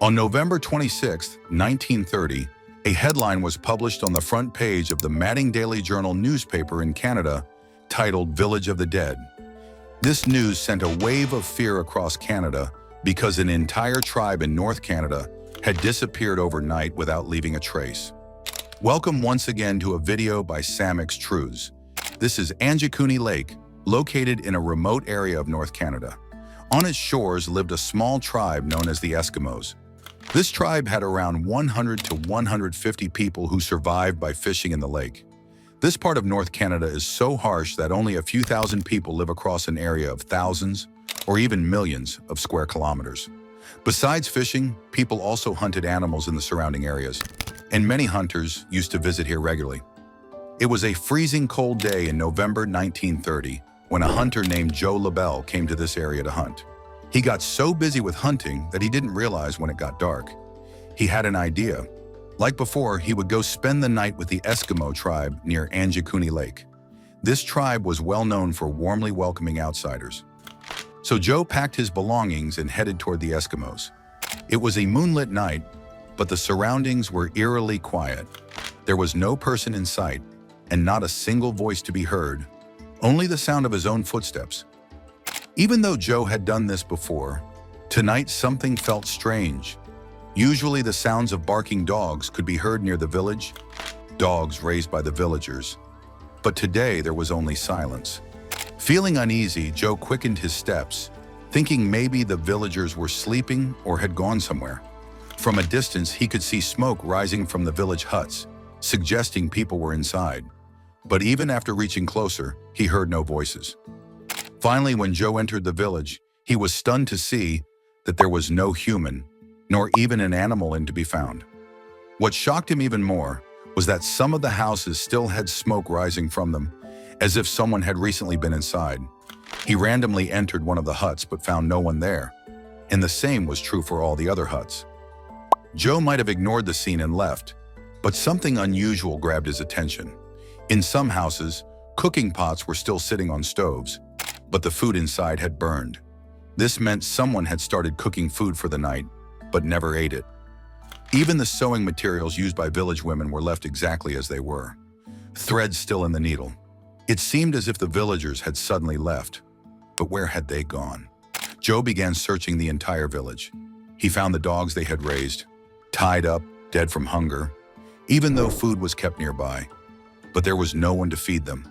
On November 26, 1930, a headline was published on the front page of the Matting Daily Journal newspaper in Canada titled "Village of the Dead." This news sent a wave of fear across Canada because an entire tribe in North Canada had disappeared overnight without leaving a trace. Welcome once again to a video by Samix Truths. This is Anjikuni Lake, located in a remote area of North Canada. On its shores lived a small tribe known as the Eskimos. This tribe had around 100 to 150 people who survived by fishing in the lake. This part of North Canada is so harsh that only a few thousand people live across an area of thousands or even millions of square kilometers. Besides fishing, people also hunted animals in the surrounding areas, and many hunters used to visit here regularly. It was a freezing cold day in November 1930 when a hunter named Joe LaBelle came to this area to hunt. He got so busy with hunting that he didn't realize when it got dark. He had an idea. Like before, he would go spend the night with the Eskimo tribe near Anjikuni Lake. This tribe was well known for warmly welcoming outsiders. So Joe packed his belongings and headed toward the Eskimos. It was a moonlit night, but the surroundings were eerily quiet. There was no person in sight, and not a single voice to be heard, only the sound of his own footsteps. Even though Joe had done this before, tonight something felt strange. Usually the sounds of barking dogs could be heard near the village, dogs raised by the villagers. But today there was only silence. Feeling uneasy, Joe quickened his steps, thinking maybe the villagers were sleeping or had gone somewhere. From a distance, he could see smoke rising from the village huts, suggesting people were inside. But even after reaching closer, he heard no voices. Finally, when Joe entered the village, he was stunned to see that there was no human, nor even an animal in to be found. What shocked him even more was that some of the houses still had smoke rising from them, as if someone had recently been inside. He randomly entered one of the huts but found no one there, and the same was true for all the other huts. Joe might have ignored the scene and left, but something unusual grabbed his attention. In some houses, cooking pots were still sitting on stoves, but the food inside had burned. This meant someone had started cooking food for the night, but never ate it. Even the sewing materials used by village women were left exactly as they were, threads still in the needle. It seemed as if the villagers had suddenly left, but where had they gone? Joe began searching the entire village. He found the dogs they had raised, tied up, dead from hunger, even though food was kept nearby, but there was no one to feed them.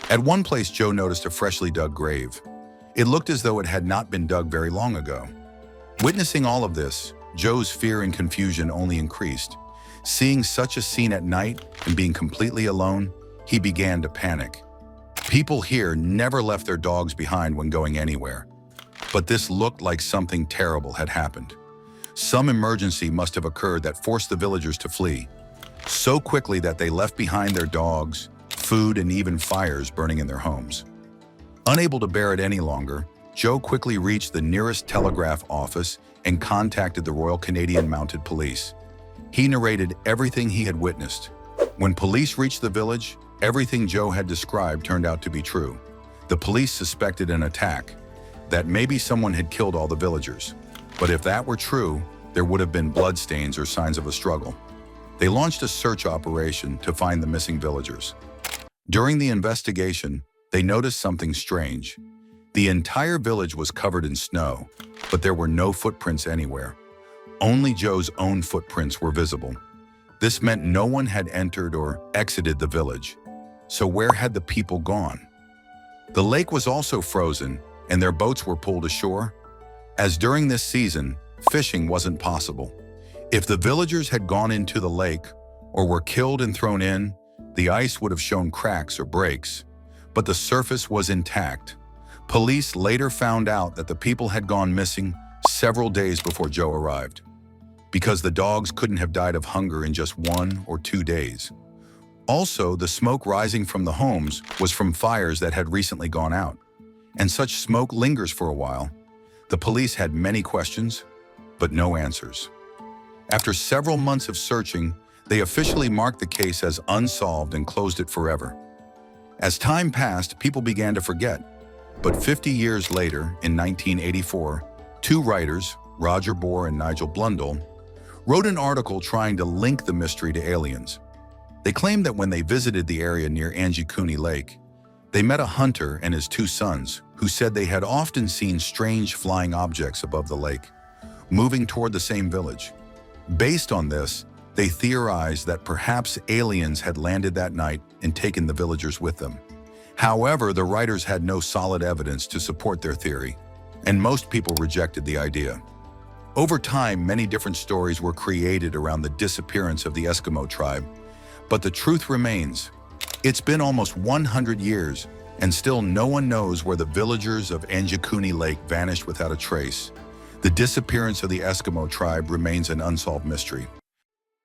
At one place, Joe noticed a freshly dug grave. It looked as though it had not been dug very long ago. Witnessing all of this, Joe's fear and confusion only increased. Seeing such a scene at night and being completely alone, he began to panic. People here never left their dogs behind when going anywhere, but this looked like something terrible had happened. Some emergency must have occurred that forced the villagers to flee so quickly that they left behind their dogs, food, and even fires burning in their homes. Unable to bear it any longer, Joe quickly reached the nearest telegraph office and contacted the Royal Canadian Mounted Police. He narrated everything he had witnessed. When police reached the village, everything Joe had described turned out to be true. The police suspected an attack, that maybe someone had killed all the villagers. But if that were true, there would have been bloodstains or signs of a struggle. They launched a search operation to find the missing villagers. During the investigation, they noticed something strange. The entire village was covered in snow, but there were no footprints anywhere. Only Joe's own footprints were visible. This meant no one had entered or exited the village. So where had the people gone? The lake was also frozen, and their boats were pulled ashore, as during this season, fishing wasn't possible. If the villagers had gone into the lake or were killed and thrown in, the ice would have shown cracks or breaks, but the surface was intact. Police later found out that the people had gone missing several days before Joe arrived, because the dogs couldn't have died of hunger in just 1 or 2 days. Also, the smoke rising from the homes was from fires that had recently gone out, and such smoke lingers for a while. The police had many questions, but no answers. After several months of searching, they officially marked the case as unsolved and closed it forever. As time passed, people began to forget. But 50 years later, in 1984, two writers, Roger Bohr and Nigel Blundell, wrote an article trying to link the mystery to aliens. They claimed that when they visited the area near Anjikuni Lake, they met a hunter and his 2 sons who said they had often seen strange flying objects above the lake, moving toward the same village. Based on this, they theorized that perhaps aliens had landed that night and taken the villagers with them. However, the writers had no solid evidence to support their theory, and most people rejected the idea. Over time, many different stories were created around the disappearance of the Eskimo tribe, but the truth remains. It's been almost 100 years, and still no one knows where the villagers of Anjikuni Lake vanished without a trace. The disappearance of the Eskimo tribe remains an unsolved mystery.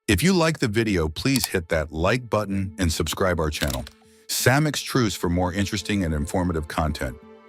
If you like the video, please hit that like button and subscribe our channel. Samix Truths for more interesting and informative content.